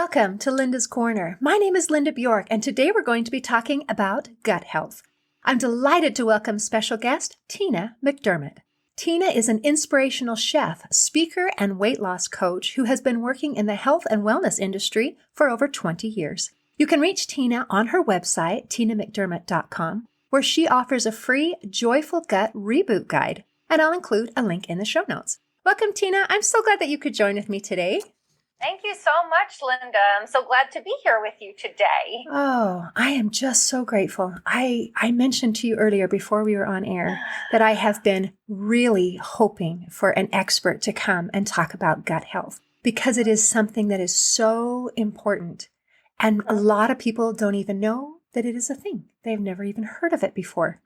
Welcome to Linda's Corner. My name is Linda Bjork, and today we're going to be talking about gut health. I'm delighted to welcome special guest Tina McDermott. Tina is an inspirational chef, speaker, and weight loss coach who has been working in the health and wellness industry for over 20 years. You can reach Tina on her website, tinamcdermott.com, where she offers a free Joyful Gut Reboot Guide, and I'll include a link in the show notes. Welcome, Tina. I'm so glad that you could join with me today. Thank you so much, Linda. I'm so glad to be here with you today. Oh, I am just so grateful. I mentioned to you earlier before we were on air that I have been really hoping for an expert to come and talk about gut health because it is something that is so important. And a lot of people don't even know that it is a thing. They've never even heard of it before.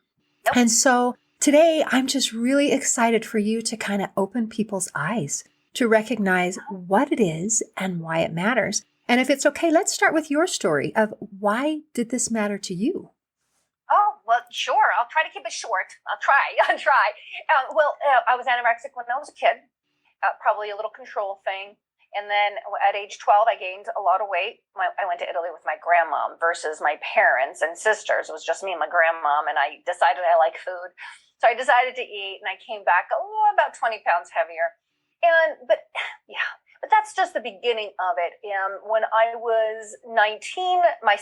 Nope. And so today I'm just really excited for you to kind of open people's eyes to recognize what it is and why it matters. And if it's okay, let's start with your story of why did this matter to you? Oh, well, sure. I'll try to keep it short. I'll try. I was anorexic when I was a kid, probably a little control thing. And then at age 12, I gained a lot of weight. I went to Italy with my grandmom versus my parents and sisters. It was just me and my grandmom, and I decided I like food. So I decided to eat, and I came back about 20 pounds heavier. But that's just the beginning of it. When I was 19, my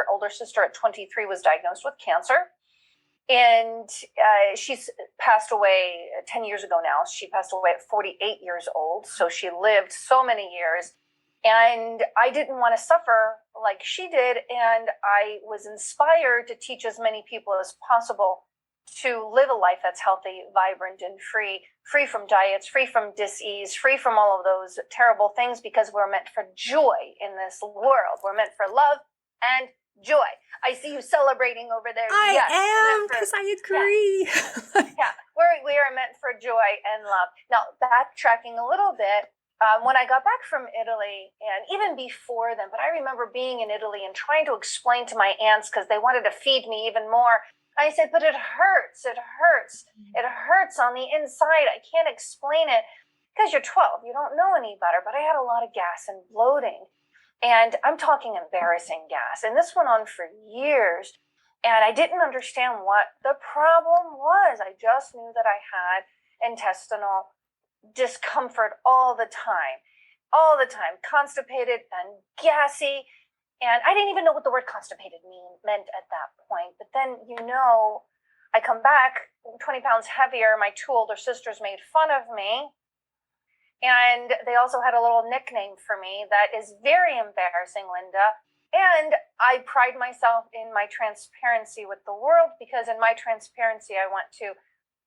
older sister at 23 was diagnosed with cancer. And she's passed away 10 years ago now. She passed away at 48 years old. So she lived so many years. And I didn't want to suffer like she did. And I was inspired to teach as many people as possible to live a life that's healthy, vibrant, and free from diets, free from dis-ease, free from all of those terrible things, because we're meant for joy in this world. We're meant for love and joy. I see you celebrating over there. I am, because I agree. Yeah, we are meant for joy and love. Now, backtracking a little bit, when I got back from Italy, and even before then, but I remember being in Italy and trying to explain to my aunts, because they wanted to feed me even more. I said, but it hurts. It hurts. It hurts on the inside. I can't explain it, because you're 12. You don't know any better. But I had a lot of gas and bloating. And I'm talking embarrassing gas. And this went on for years. And I didn't understand what the problem was. I just knew that I had intestinal discomfort all the time, constipated and gassy. And I didn't even know what the word constipated meant at that point. But then, I come back 20 pounds heavier. My two older sisters made fun of me. And they also had a little nickname for me that is very embarrassing, Linda. And I pride myself in my transparency with the world, because in my transparency, I want to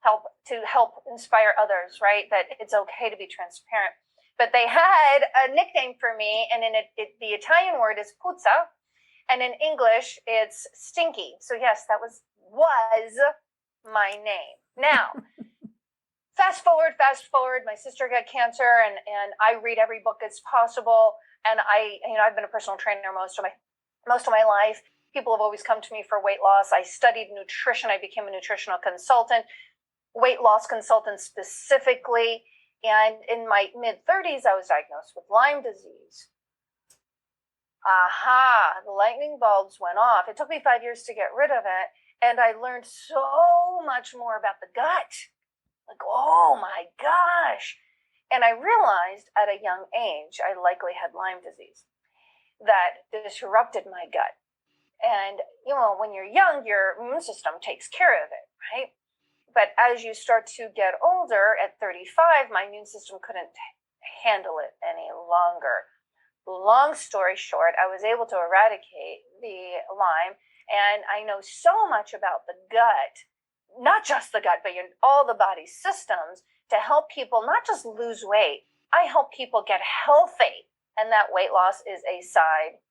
help inspire others, right? That it's okay to be transparent. But they had a nickname for me, and the Italian word is puzza, and in English it's stinky. So yes, that was my name. Now, fast forward, my sister got cancer, and I read every book that's possible, and I've been a personal trainer most of my life. People have always come to me for weight loss. I studied nutrition. I became a nutritional consultant, weight loss consultant specifically. And in my mid-30s, I was diagnosed with Lyme disease. The lightning bulbs went off. It took me 5 years to get rid of it. And I learned so much more about the gut. Like, oh my gosh. And I realized at a young age, I likely had Lyme disease that disrupted my gut. And, when you're young, your immune system takes care of it, right? But as you start to get older, at 35, my immune system couldn't handle it any longer. Long story short, I was able to eradicate the Lyme, and I know so much about the gut, not just the gut, but all the body systems, to help people not just lose weight. I help people get healthy, and that weight loss is a side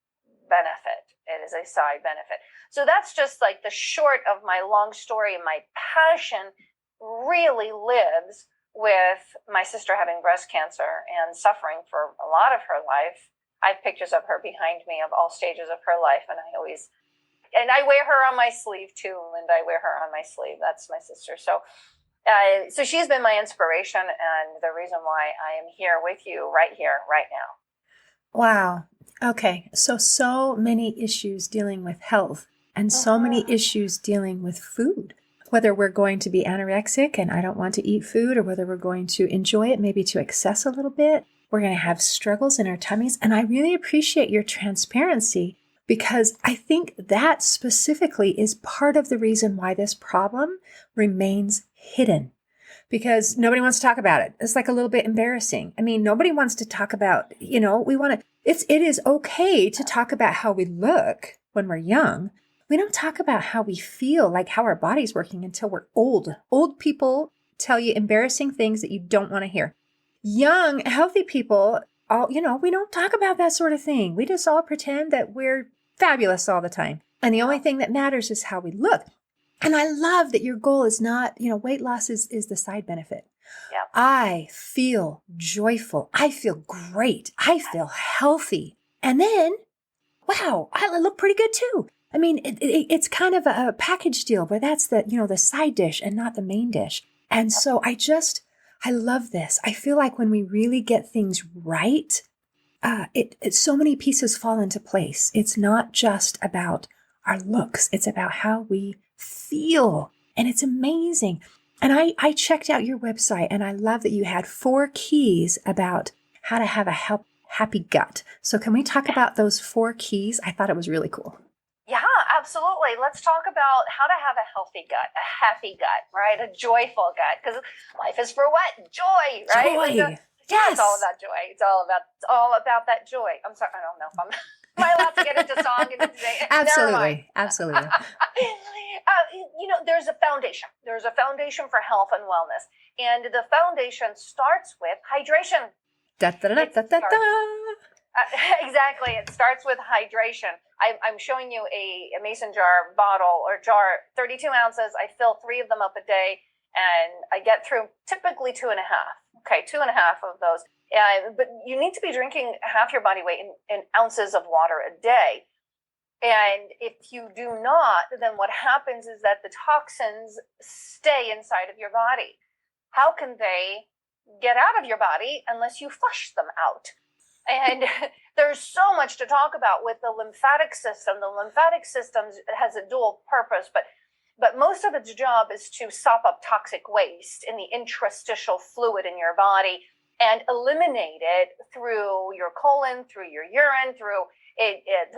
benefit. It is a side benefit. So that's just like the short of my long story. And my passion really lives with my sister having breast cancer and suffering for a lot of her life. I have pictures of her behind me of all stages of her life. And I wear her on my sleeve too, Linda. I wear her on my sleeve. That's my sister. So she's been my inspiration and the reason why I am here with you right now. Wow. Okay. So many issues dealing with health and so many Mhm. issues dealing with food. Whether we're going to be anorexic and I don't want to eat food, or whether we're going to enjoy it maybe to excess a little bit, we're going to have struggles in our tummies. And I really appreciate your transparency because I think that specifically is part of the reason why this problem remains hidden because nobody wants to talk about it. It's like a little bit embarrassing. I mean, nobody wants to talk about, we want to, it is okay to talk about how we look when we're young. We don't talk about how we feel, like how our body's working until we're old. Old people tell you embarrassing things that you don't want to hear. Young, healthy people, we don't talk about that sort of thing. We just all pretend that we're fabulous all the time. And the only thing that matters is how we look. And I love that your goal is not, weight loss is the side benefit. Yeah. I feel joyful. I feel great. I feel healthy. And then, wow, I look pretty good too. I mean, it's kind of a package deal where that's the side dish and not the main dish. And so I love this. I feel like when we really get things right, so many pieces fall into place. It's not just about our looks. It's about how we feel. And it's amazing. And I checked out your website and I love that you had 4 keys about how to have a happy gut. So can we talk about those 4 keys? I thought it was really cool. Yeah, absolutely. Let's talk about how to have a healthy gut, a happy gut, right? A joyful gut, because life is for what? Joy, right? Joy. Yeah, Yes. it's all about joy. It's all about that joy. I'm sorry, I don't know if I'm am I allowed to get into song and today? Absolutely. Absolutely. There's a foundation. There's a foundation for health and wellness, and the foundation starts with hydration. Da, da, da, da, da, da. Exactly. It starts with hydration. I'm showing you a mason jar bottle or jar, 32 ounces. I fill 3 of them up a day and I get through typically 2.5. Okay, 2.5 of those. But you need to be drinking half your body weight in ounces of water a day. And if you do not, then what happens is that the toxins stay inside of your body. How can they get out of your body unless you flush them out? And there's so much to talk about with the lymphatic system. The lymphatic system has a dual purpose, but most of its job is to sop up toxic waste in the interstitial fluid in your body and eliminate it through your colon, through your urine, through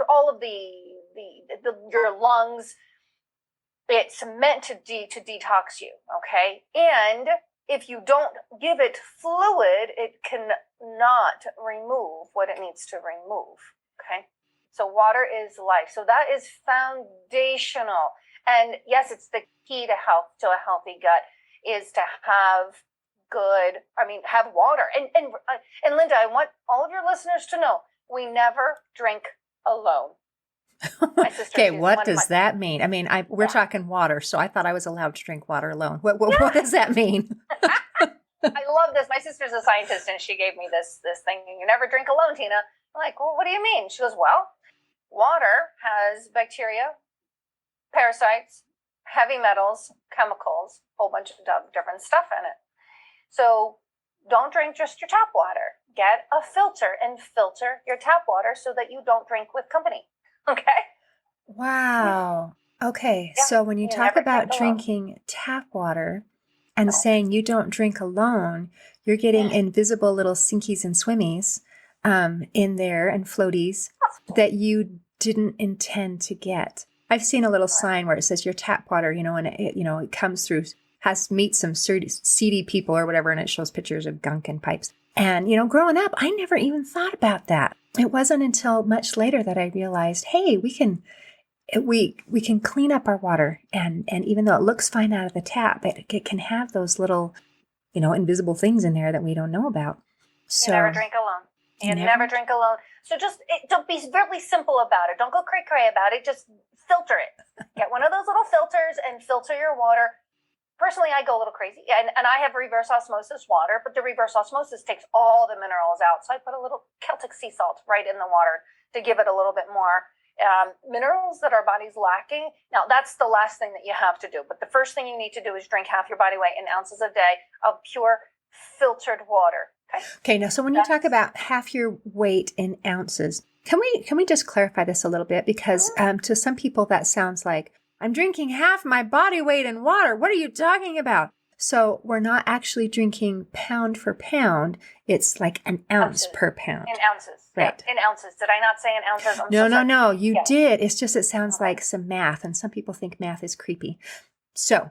all of your lungs. It's meant to detox you, okay? And if you don't give it fluid, it cannot remove what it needs to remove, okay? So water is life. So that is foundational. And yes, it's the key to a healthy gut is to have water. And Linda, I want all of your listeners to know, we never drink alone. Okay, what does that mean? I mean, we're talking water, so I thought I was allowed to drink water alone. What does that mean? I love this. My sister's a scientist, and she gave me this thing. You never drink alone, Tina. I'm like, well, what do you mean? She goes, well, water has bacteria, parasites, heavy metals, chemicals, a whole bunch of different stuff in it. So don't drink just your tap water. Get a filter and filter your tap water so that you don't drink with company. Okay. Wow. Okay. Yeah. So when you talk about drinking tap water and saying you don't drink alone, you're getting invisible little sinkies and swimmies in there and floaties that you didn't intend to get. I've seen a little sign where it says your tap water, and it comes through, meet some seedy people or whatever, and it shows pictures of gunk and pipes. And, growing up, I never even thought about that. It wasn't until much later that I realized, hey, we can clean up our water. And even though it looks fine out of the tap, it can have those little, invisible things in there that we don't know about. So you never drink alone. You never drink alone. So just don't be really simple about it. Don't go cray-cray about it. Just filter it. Get one of those little filters and filter your water. Personally, I go a little crazy, and I have reverse osmosis water, but the reverse osmosis takes all the minerals out. So I put a little Celtic sea salt right in the water to give it a little bit more minerals that our body's lacking. Now, that's the last thing that you have to do. But the first thing you need to do is drink half your body weight in ounces a day of pure filtered water. Okay, now, so when you talk about half your weight in ounces, can we just clarify this a little bit? Because to some people that sounds like, I'm drinking half my body weight in water. What are you talking about? So we're not actually drinking pound for pound. It's like an ounce per pound. In ounces. Right. Yeah, in ounces. Did I not say in ounces? No. You did. It's just, it sounds like some math, and some people think math is creepy. So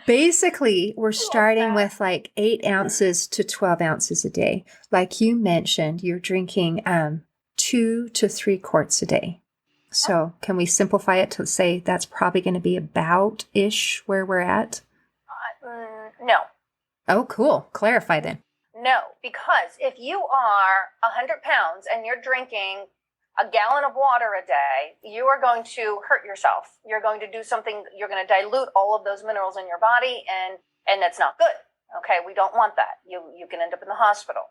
basically, we're starting with like 8 ounces to 12 ounces a day. Like you mentioned, you're drinking 2 to 3 quarts a day. So can we simplify it to say that's probably going to be about-ish where we're at? No. Oh, cool. Clarify then. No, because if you are 100 pounds and you're drinking a gallon of water a day, you are going to hurt yourself. You're going to do something, you're going to dilute all of those minerals in your body, and that's not good. Okay, we don't want that. You can end up in the hospital.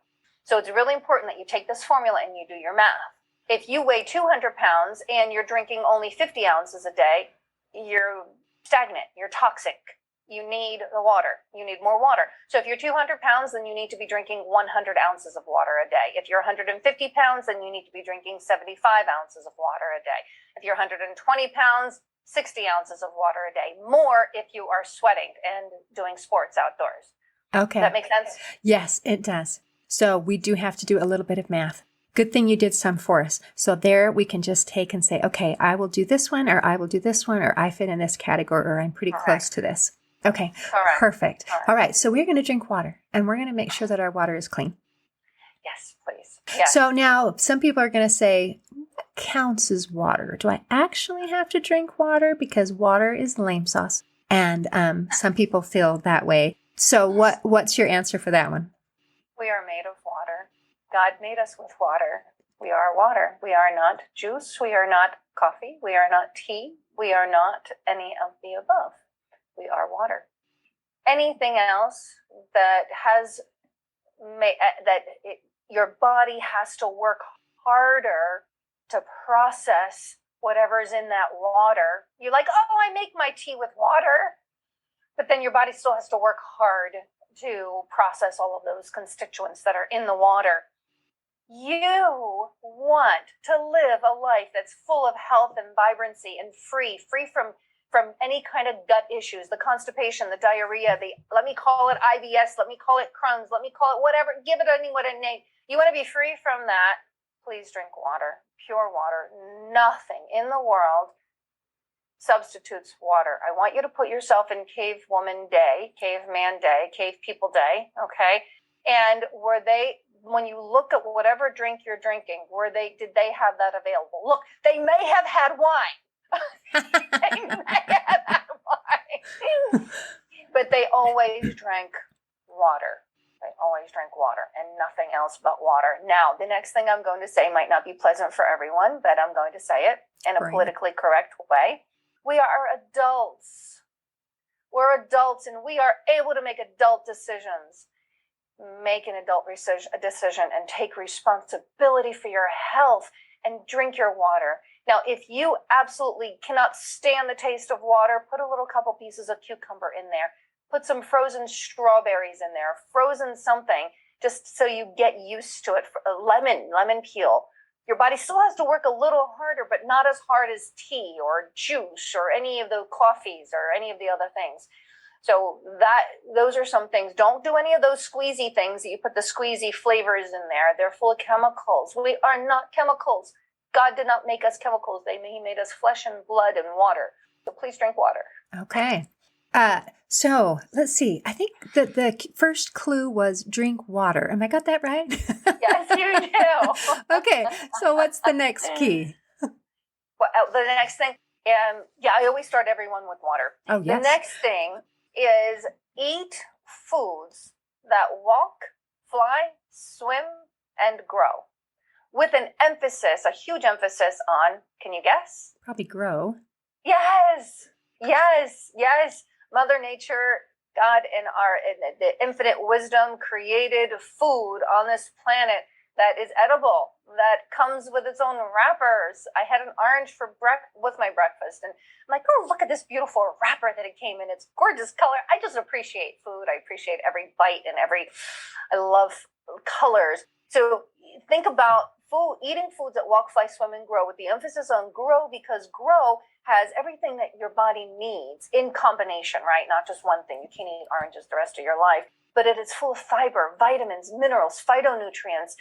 So it's really important that you take this formula and you do your math. If you weigh 200 pounds and you're drinking only 50 ounces a day, you're stagnant, you're toxic. You need the water. You need more water. So if you're 200 pounds, then you need to be drinking 100 ounces of water a day. If you're 150 pounds, then you need to be drinking 75 ounces of water a day. If you're 120 pounds, 60 ounces of water a day. More if you are sweating and doing sports outdoors. Okay. Does that make sense? Yes, it does. So we do have to do a little bit of math. Good thing you did some for us. So there we can just take and say, okay, I will do this one, or I will do this one, or I fit in this category, or I'm pretty close to this. Okay, Correct. Perfect. All right, so we're going to drink water, and we're going to make sure that our water is clean. Yes, please. Yes. So now some people are going to say, what counts as water? Do I actually have to drink water? Because water is lame sauce, and some people feel that way. So what's your answer for that one? We are made of water. God made us with water. We are water. We are not juice. We are not coffee. We are not tea. We are not any of the above. We are water. Anything else that has your body has to work harder to process whatever's in that water. You're like, oh, I make my tea with water. But then your body still has to work hard to process all of those constituents that are in the water. You want to live a life that's full of health and vibrancy and free from any kind of gut issues, the constipation, the diarrhea, let me call it IBS, let me call it Crohn's, let me call it whatever, give it a name. You want to be free from that, please drink water, pure water. Nothing in the world substitutes water. I want you to put yourself in cavewoman day, caveman day, cave people day, okay? And when you look at whatever drink you're drinking, did they have that available? Look, they may have had wine. They may have had wine. But they always drank water. They always drank water and nothing else but water. Now, the next thing I'm going to say might not be pleasant for everyone, but I'm going to say it in a politically correct way. We are adults. We're adults, and we are able to make adult decisions. Make an adult decision and take responsibility for your health and drink your water. Now, if you absolutely cannot stand the taste of water, put a little couple pieces of cucumber in there. Put some frozen strawberries in there, frozen something, just so you get used to it. Lemon peel. Your body still has to work a little harder, but not as hard as tea or juice or any of the coffees or any of the other things. So those are some things. Don't do any of those squeezy things that you put the squeezy flavors in there. They're full of chemicals. We are not chemicals. God did not make us chemicals. He made us flesh and blood and water. So please drink water. Okay. So let's see. I think that the first clue was drink water. Am I got that right? Yes, you do. Okay. So what's the next key? Well, the next thing, I always start everyone with water. Oh, yes. The next thing is eat foods that walk, fly, swim, and grow. With an emphasis, a huge emphasis on, can you guess? Probably grow. Yes. Mother Nature, God in the infinite wisdom created food on this planet that is edible, that comes with its own wrappers. I had an orange with my breakfast, and I'm like, oh, look at this beautiful wrapper that it came in. It's gorgeous color. I just appreciate food. I appreciate every bite and I love colors. So think about eating foods that walk, fly, swim, and grow, with the emphasis on grow, because grow has everything that your body needs in combination, right? Not just one thing. You can't eat oranges the rest of your life. But it is full of fiber, vitamins, minerals, phytonutrients,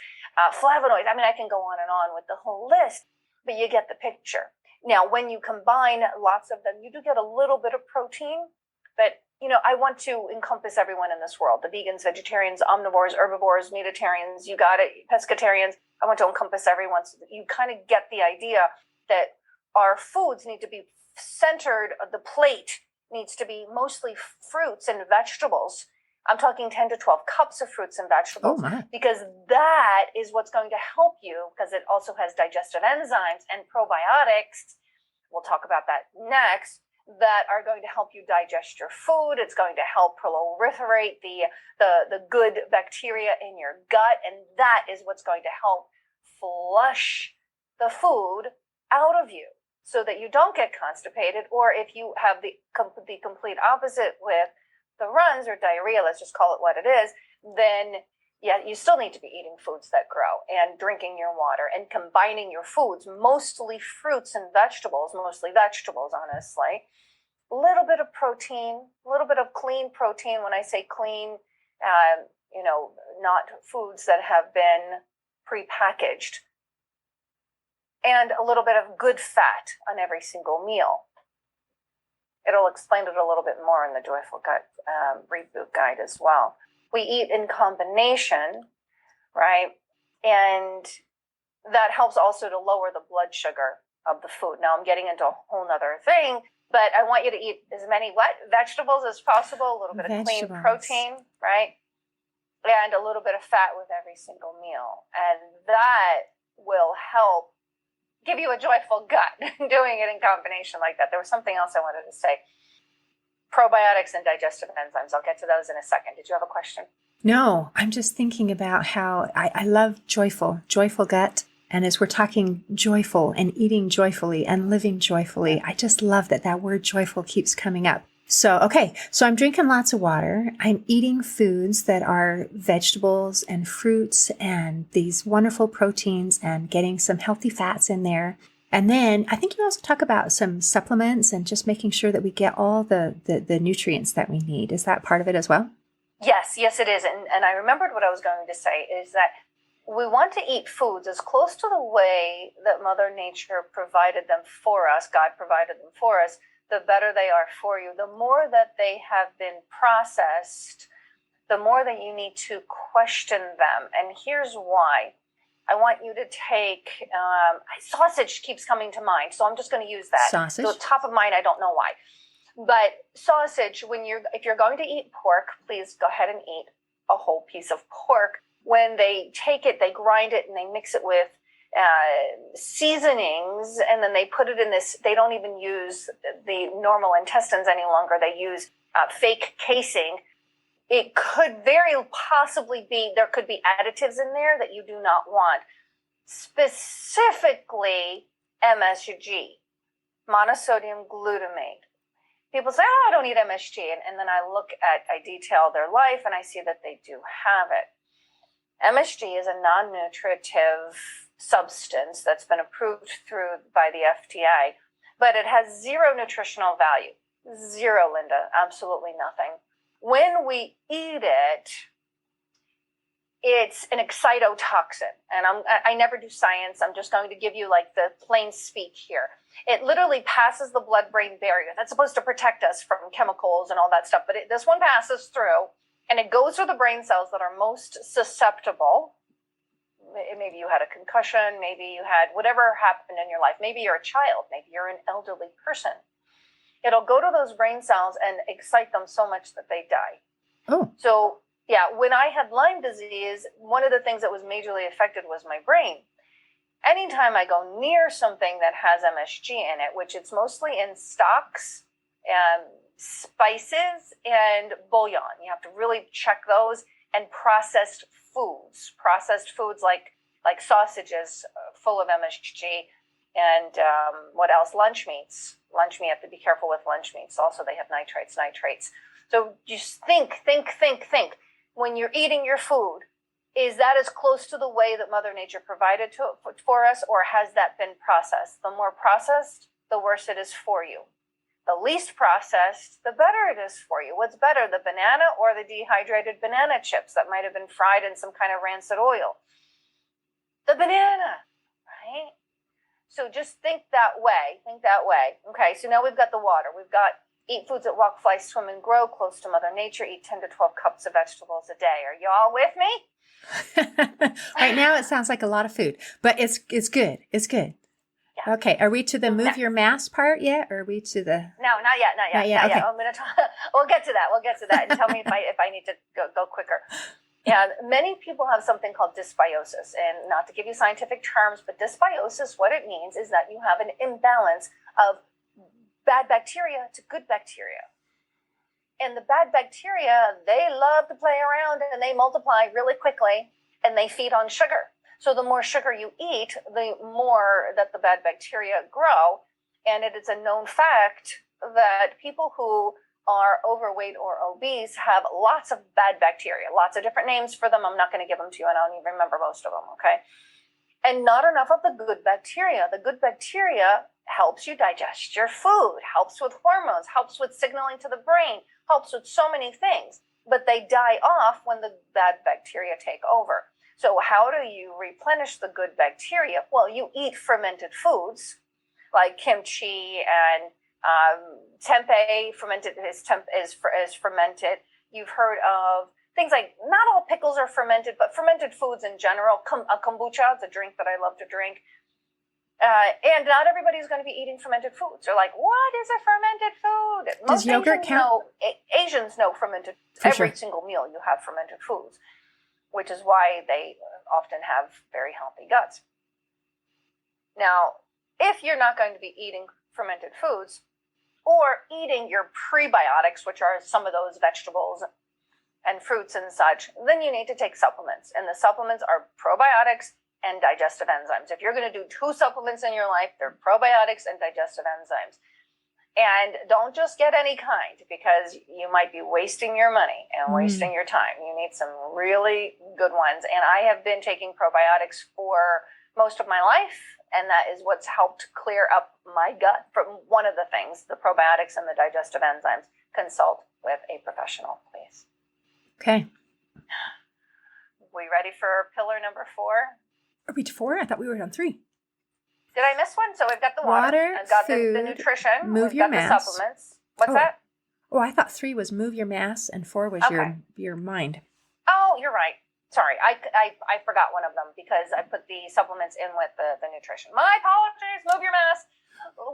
flavonoids. I mean, I can go on and on with the whole list, but you get the picture. Now, when you combine lots of them, you do get a little bit of protein, but I want to encompass everyone in this world, the vegans, vegetarians, omnivores, herbivores, meatitarians, you got it, pescatarians. I want to encompass everyone so that you kind of get the idea that our foods need to be centered, the plate needs to be mostly fruits and vegetables. I'm talking 10 to 12 cups of fruits and vegetables, because that is what's going to help you, because it also has digestive enzymes and probiotics. We'll talk about that next, that are going to help you digest your food. It's going to help proliferate the good bacteria in your gut, and that is what's going to help flush the food out of you so that you don't get constipated, or if you have the complete opposite with the runs or diarrhea, let's just call it what it is, then you still need to be eating foods that grow and drinking your water and combining your foods, mostly fruits and vegetables, honestly. A little bit of protein, a little bit of clean protein. When I say clean, not foods that have been prepackaged, and a little bit of good fat on every single meal. It'll explain it a little bit more in the Joyful Gut Reboot Guide as well. We eat in combination, right? And that helps also to lower the blood sugar of the food. Now I'm getting into a whole nother thing, but I want you to eat as many vegetables as possible, a little bit of clean protein, right? And a little bit of fat with every single meal. And that will help give you a joyful gut, doing it in combination like that. There was something else I wanted to say. Probiotics and digestive enzymes. I'll get to those in a second. Did you have a question? No, I'm just thinking about how I love joyful gut. And as we're talking joyful and eating joyfully and living joyfully, I just love that word joyful keeps coming up. So I'm drinking lots of water. I'm eating foods that are vegetables and fruits and these wonderful proteins and getting some healthy fats in there. And then I think you also talk about some supplements and just making sure that we get all the nutrients that we need. Is that part of it as well? Yes, it is. And I remembered what I was going to say is that we want to eat foods as close to the way that Mother Nature provided them for us, God provided them for us, the better they are for you. The more that they have been processed, the more that you need to question them. And here's why. I want you to take, sausage keeps coming to mind, so I'm just going to use that. Sausage? So top of mind, I don't know why. But sausage, if you're going to eat pork, please go ahead and eat a whole piece of pork. When they take it, they grind it and they mix it with seasonings, and then they put it in this. They don't even use the normal intestines any longer. They use fake casing. It could very possibly be, there could be additives in there that you do not want. Specifically MSG, monosodium glutamate. People say, I don't eat MSG. And then I detail their life and I see that they do have it. MSG is a non-nutritive substance that's been approved by the FDA, but it has zero nutritional value. Zero, Linda, absolutely nothing. When we eat it, it's an excitotoxin. And I never do science. I'm just going to give you like the plain speak here. It literally passes the blood-brain barrier. That's supposed to protect us from chemicals and all that stuff. But this one passes through, and it goes through the brain cells that are most susceptible. Maybe you had a concussion. Maybe you had whatever happened in your life. Maybe you're a child. Maybe you're an elderly person. It'll go to those brain cells and excite them so much that they die. Oh. So, yeah, when I had Lyme disease, one of the things that was majorly affected was my brain. Anytime I go near something that has MSG in it, which it's mostly in stocks and spices and bouillon, you have to really check those, and processed foods like like sausages full of MSG, and what else? Lunch meats. Lunch meat, you have to be careful with lunch meats. Also, they have nitrates. So just think. When you're eating your food, is that as close to the way that Mother Nature provided for us, or has that been processed? The more processed, the worse it is for you. The least processed, the better it is for you. What's better, the banana or the dehydrated banana chips that might have been fried in some kind of rancid oil? The banana, right? So just think that way. Okay, so now we've got the water. We've got eat foods that walk, fly, swim, and grow close to Mother Nature. Eat 10 to 12 cups of vegetables a day. Are you all with me? Right now, it sounds like a lot of food, but it's good. It's good. Yeah. Okay. Are we to the move your mass part yet? Or are we to the... No, not yet. Okay. I'm going to talk. We'll get to that. And tell me if I need to go quicker. And many people have something called dysbiosis, and not to give you scientific terms, but dysbiosis, what it means is that you have an imbalance of bad bacteria to good bacteria. And the bad bacteria, they love to play around and they multiply really quickly and they feed on sugar. So the more sugar you eat, the more that the bad bacteria grow. And it is a known fact that people who are overweight or obese have lots of bad bacteria, lots of different names for them. I'm not going to give them to you, and I don't even remember most of them, okay? And not enough of the good bacteria. The good bacteria helps you digest your food, helps with hormones, helps with signaling to the brain, helps with so many things. But they die off when the bad bacteria take over. So how do you replenish the good bacteria? Well, you eat fermented foods like kimchi and tempeh. Fermented is fermented. You've heard of things like, not all pickles are fermented, but fermented foods in general. Kombucha is a drink that I love to drink. And not everybody's going to be eating fermented foods. They're like, what is a fermented food? Does yogurt count? Asians know fermented. For every sure. single meal you have fermented foods, which is why they often have very healthy guts. Now, if you're not going to be eating fermented foods or eating your prebiotics, which are some of those vegetables and fruits and such, then you need to take supplements. And the supplements are probiotics and digestive enzymes. If you're going to do 2 supplements in your life, they're probiotics and digestive enzymes. And don't just get any kind, because you might be wasting your money and wasting your time. You need some really good ones. And I have been taking probiotics for most of my life, and that is what's helped clear up my gut. From one of the things, the probiotics and the digestive enzymes. Consult with a professional, please. Okay. We ready for pillar number 4? Are we to 4? I thought we were on 3. Did I miss one? So we've got the water, I've got food, the nutrition, move we've your got mass. the supplements. What's that? Oh, I thought 3 was move your mass and 4 was Okay. your mind. Oh, you're right. Sorry, I forgot one of them because I put the supplements in with the nutrition. My apologies. Move your mass.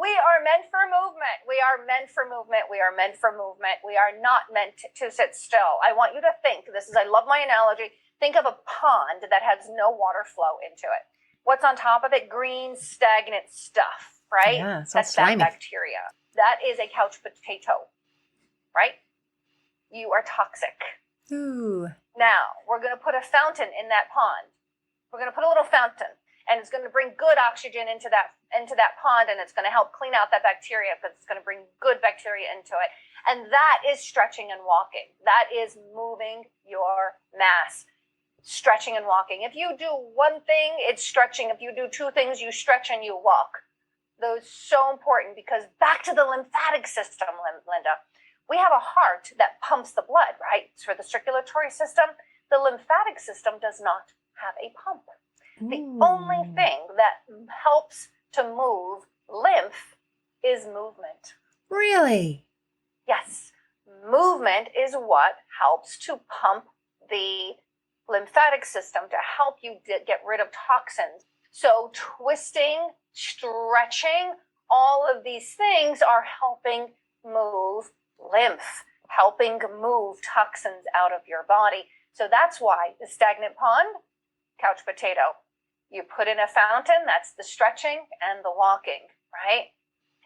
We are meant for movement. We are meant for movement. We are meant for movement. We are not meant to sit still. I want you to think, I love my analogy. Think of a pond that has no water flow into it. What's on top of it? Green, stagnant stuff, right? Yeah, that's bad bacteria. That is a couch potato, right? You are toxic. Ooh. Now, we're going to put a fountain in that pond. We're going to put a little fountain, and it's going to bring good oxygen into that pond, and it's going to help clean out that bacteria because it's going to bring good bacteria into it. And that is stretching and walking. That is moving your mass. Stretching and walking. If you do one thing, it's stretching. If you do 2 things, you stretch and you walk. Those are so important, because back to the lymphatic system, Linda. We have a heart that pumps the blood, right? It's for the circulatory system. The lymphatic system does not have a pump. The only thing that helps to move lymph is movement. Really? Yes. Movement is what helps to pump the lymphatic system, to help you get rid of toxins. So twisting, stretching, all of these things are helping move lymph, helping move toxins out of your body. So that's why the stagnant pond, couch potato. You put in a fountain, that's the stretching and the walking, right?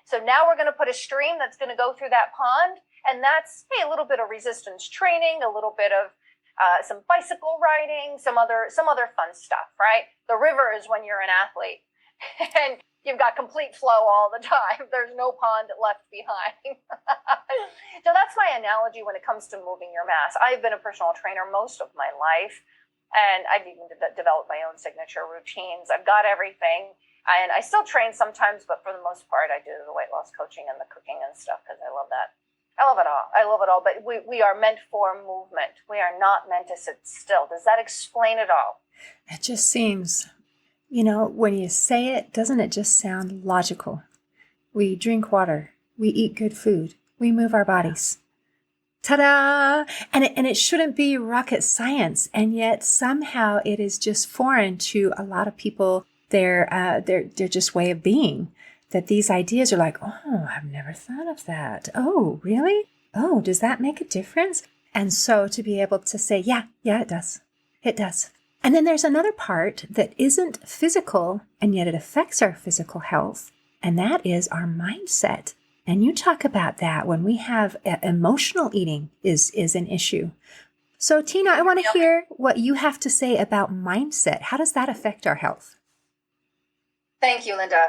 So now we're going to put a stream that's going to go through that pond, and that's a little bit of resistance training, a little bit of some bicycle riding, some other fun stuff, right? The river is when you're an athlete and you've got complete flow all the time. There's no pond left behind. So that's my analogy when it comes to moving your mass. I've been a personal trainer most of my life, and I've even developed my own signature routines. I've got everything, and I still train sometimes, but for the most part, I do the weight loss coaching and the cooking and stuff because I love that. I love it all. I love it all. But we are meant for movement. We are not meant to sit still. Does that explain it all? It just seems, when you say it, doesn't it just sound logical? We drink water. We eat good food. We move our bodies. Ta-da! And it shouldn't be rocket science. And yet somehow it is just foreign to a lot of people, their just way of being. That these ideas are like, oh, I've never thought of that. Oh, really? Oh, does that make a difference? And so to be able to say, yeah, it does. It does. And then there's another part that isn't physical, and yet it affects our physical health. And that is our mindset. And you talk about that when we have emotional eating is an issue. So Tina, I want to hear what you have to say about mindset. How does that affect our health? Thank you, Linda.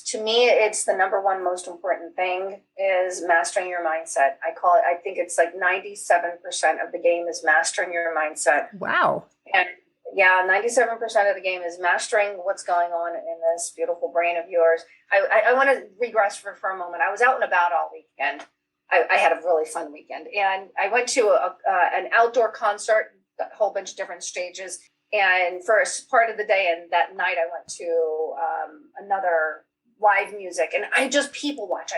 To me, it's the number one most important thing is mastering your mindset. I think it's like 97% of the game is mastering your mindset. Wow. And 97% of the game is mastering what's going on in this beautiful brain of yours. I want to regress for a moment. I was out and about all weekend. I had a really fun weekend. And I went to an outdoor concert, a whole bunch of different stages. And for a part of the day and that night, I went to another live music. And I just people watch.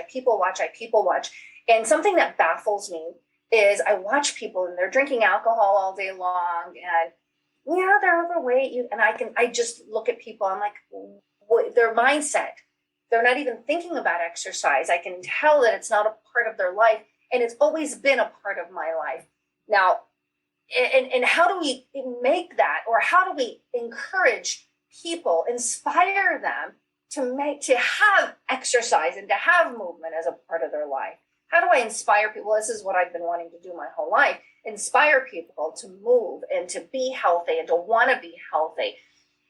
And something that baffles me is I watch people and they're drinking alcohol all day long. And they're overweight. And I just look at people. I'm like, their mindset. They're not even thinking about exercise. I can tell that it's not a part of their life. And it's always been a part of my life. Now, and how do we make that, or how do we encourage people, inspire them to have exercise and to have movement as a part of their life? How do I inspire people? This is what I've been wanting to do my whole life. Inspire people to move and to be healthy and to want to be healthy.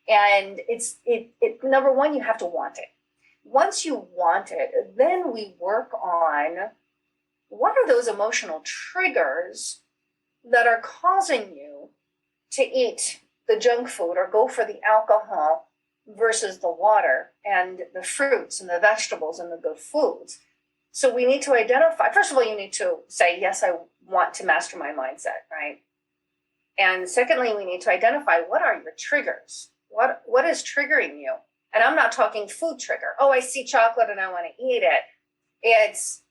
And it's number one, you have to want it. Once you want it, then we work on what are those emotional triggers that are causing you to eat the junk food or go for the alcohol versus the water and the fruits and the vegetables and the good foods. So we need to identify, first of all, you need to say, yes, I want to master my mindset, right? And secondly, we need to identify what are your triggers? What is triggering you? And I'm not talking food trigger. Oh, I see chocolate and I want to eat it. It's,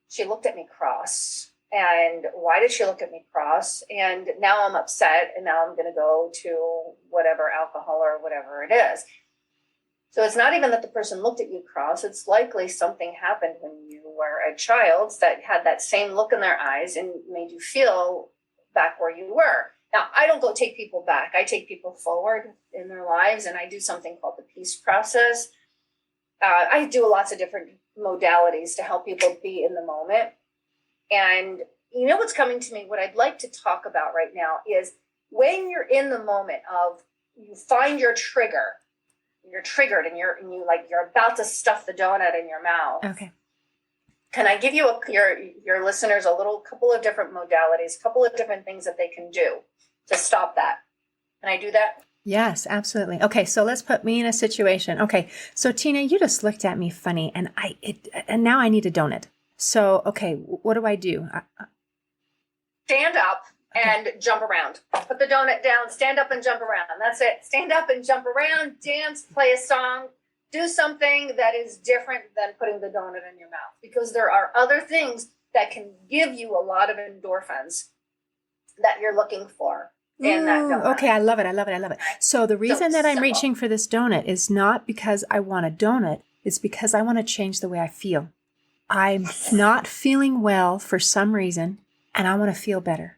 she looked at me cross. And why did she look at me cross? And now I'm upset, and now I'm going to go to whatever alcohol or whatever it is. So it's not even that the person looked at you cross. It's likely something happened when you were a child that had that same look in their eyes and made you feel back where you were. Now, I don't go take people back. I take people forward in their lives, and I do something called the peace process. I do lots of different modalities to help people be in the moment. And you know what's coming to me, what I'd like to talk about right now is when you're in the moment of you find your trigger, you're triggered and you're about to stuff the donut in your mouth. Okay. Can I give you your listeners a couple of different modalities, a couple of different things that they can do to stop that? Can I do that? Yes, absolutely. Okay, so let's put me in a situation. Okay, so Tina, you just looked at me funny, and now I need a donut. So, okay, what do I do? Stand up and jump around. Put the donut down, stand up and jump around. That's it. Stand up and jump around, dance, play a song, do something that is different than putting the donut in your mouth. Because there are other things that can give you a lot of endorphins that you're looking for in that donut. Okay, I love it. So the reason that I'm reaching for this donut is not because I want a donut. It's because I want to change the way I feel. I'm not feeling well for some reason, and I want to feel better.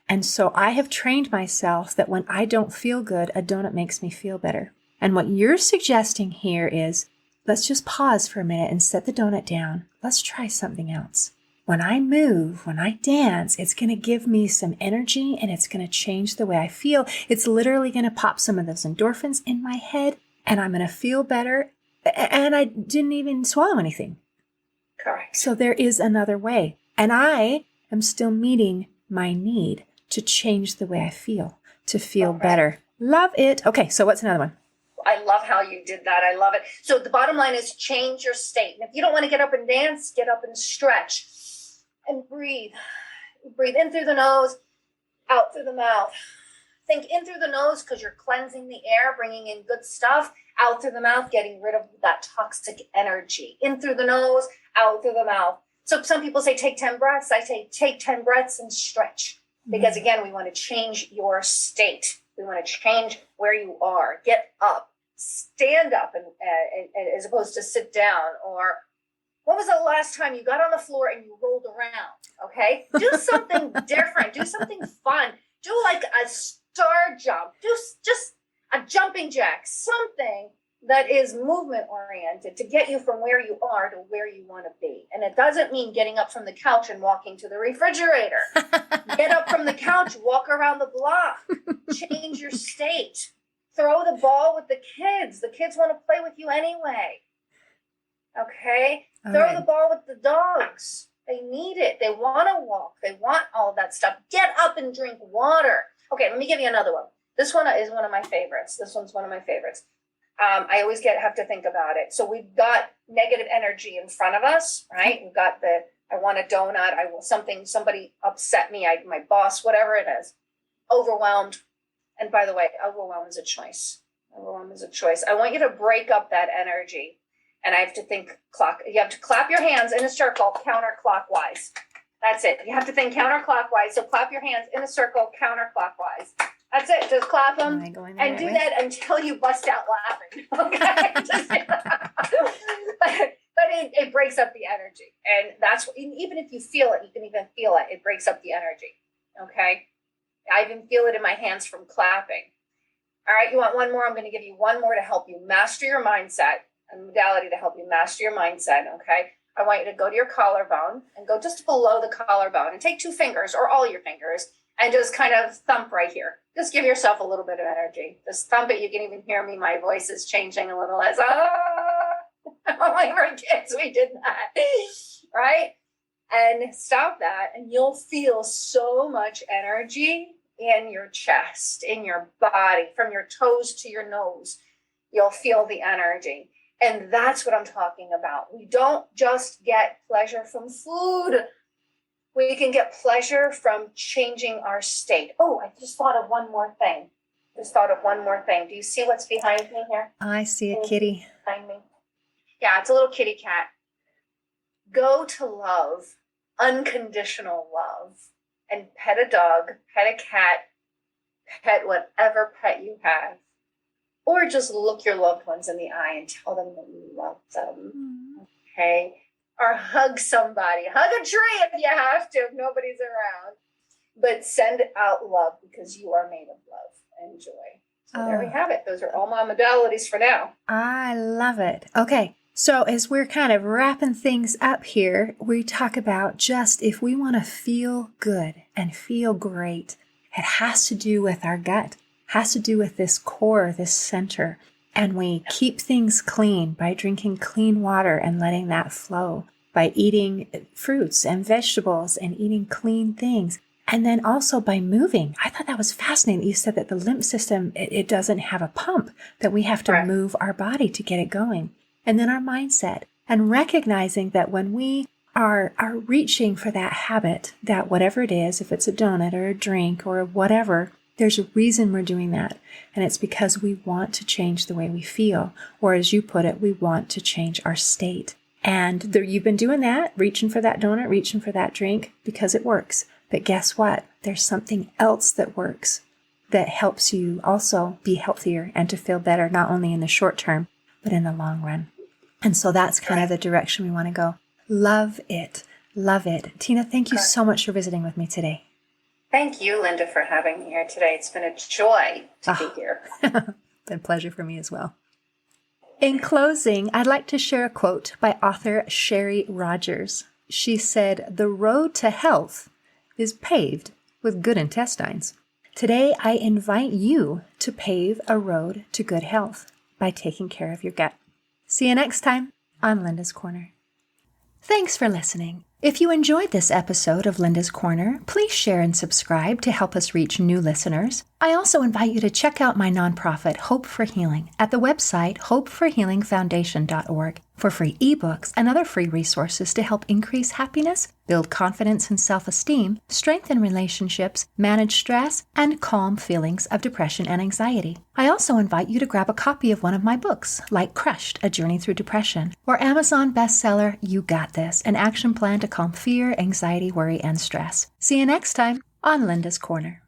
And so I have trained myself that when I don't feel good, a donut makes me feel better. And what you're suggesting here is, let's just pause for a minute and set the donut down. Let's try something else. when I move, when I dance, it's going to give me some energy and it's going to change the way I feel. It's literally going to pop some of those endorphins in my head and I'm going to feel better. And I didn't even swallow anything. Correct. So there is another way. And I am still meeting my need to change the way I feel, to feel better. Love it. Okay, so what's another one? I love how you did that. I love it. So the bottom line is change your state. And if you don't want to get up and dance, get up and stretch and breathe. Breathe in through the nose, out through the mouth. Think in through the nose because you're cleansing the air, bringing in good stuff. Out through the mouth, getting rid of that toxic energy. In through the nose, out through the mouth. So some people say take 10 breaths. I say take 10 breaths and stretch. Because again, we want to change your state. We want to change where you are. Get up, stand up, and as opposed to sit down. Or when was the last time you got on the floor and you rolled around? Okay, do something different. Do something fun. Do like a star jump. Do just a jumping jack. Something that is movement oriented to get you from where you are to where you want to be. And it doesn't mean getting up from the couch and walking to the refrigerator. Get up from the couch, walk around the block, change your state, throw the ball with the kids. The kids want to play with you anyway. Okay? Throw the ball with the dogs. They need it. They want to walk. They want all of that stuff. Get up and drink water. Okay, let me give you another one. This one is one of my favorites. This one's one of my favorites. I always have to think about it. So we've got negative energy in front of us, right? We've got I want a donut. I will somebody upset me. My boss, whatever it is, overwhelmed. And by the way, overwhelm is a choice. Overwhelm is a choice. I want you to break up that energy. And I have to think you have to clap your hands in a circle counterclockwise. That's it. You have to think counterclockwise. So clap your hands in a circle counterclockwise. That's it. Just clap them and do that until you bust out laughing. Okay. But it breaks up the energy. And that's even if you feel it, you can even feel it. It breaks up the energy. Okay. I even feel it in my hands from clapping. All right. You want one more? I'm going to give you one more to help you master your mindset, a modality to help you master your mindset. Okay. I want you to go to your collarbone and go just below the collarbone and take 2 fingers or all your fingers and just kind of thump right here. Just give yourself a little bit of energy. Just thump it. You can even hear me. My voice is changing a little as, oh my kids, we did that. Right? And stop that. And you'll feel so much energy in your chest, in your body, from your toes to your nose. You'll feel the energy. And that's what I'm talking about. We don't just get pleasure from food. We can get pleasure from changing our state. Oh, I just thought of one more thing. Do you see what's behind me here? I see a kitty. Behind me. Yeah, it's a little kitty cat. Go to love, unconditional love, and pet a dog, pet a cat, pet whatever pet you have. Or just look your loved ones in the eye and tell them that you love them. Okay? Or hug somebody. Hug a tree if you have to, if nobody's around. But send out love because you are made of love and joy. So there we have it. Those are all my modalities for now. I love it. Okay. So as we're kind of wrapping things up here, we talk about just if we want to feel good and feel great, it has to do with our gut. Has to do with this core, this center. And we keep things clean by drinking clean water and letting that flow, by eating fruits and vegetables and eating clean things. And then also by moving. I thought that was fascinating. You said that the lymph system, it doesn't have a pump, that we have to move our body to get it going. And then our mindset, and recognizing that when we are reaching for that habit, that whatever it is, if it's a donut or a drink or whatever, there's a reason we're doing that. And it's because we want to change the way we feel. Or as you put it, we want to change our state. And you've been doing that, reaching for that donut, reaching for that drink, because it works. But guess what? There's something else that works that helps you also be healthier and to feel better, not only in the short term, but in the long run. And so that's kind of the direction we want to go. Love it. Love it. Tina, thank you so much for visiting with me today. Thank you, Linda, for having me here today. It's been a joy to be here. Been a pleasure for me as well. In closing, I'd like to share a quote by author Sherry Rogers. She said, "The road to health is paved with good intestines." Today, I invite you to pave a road to good health by taking care of your gut. See you next time on Linda's Corner. Thanks for listening. If you enjoyed this episode of Linda's Corner, please share and subscribe to help us reach new listeners. I also invite you to check out my nonprofit, Hope for Healing, at the website hopeforhealingfoundation.org for free ebooks and other free resources to help increase happiness, build confidence and self-esteem, strengthen relationships, manage stress, and calm feelings of depression and anxiety. I also invite you to grab a copy of one of my books, like Crushed, A Journey Through Depression, or Amazon bestseller, You Got This, an action plan to calm fear, anxiety, worry, and stress. See you next time on Linda's Corner.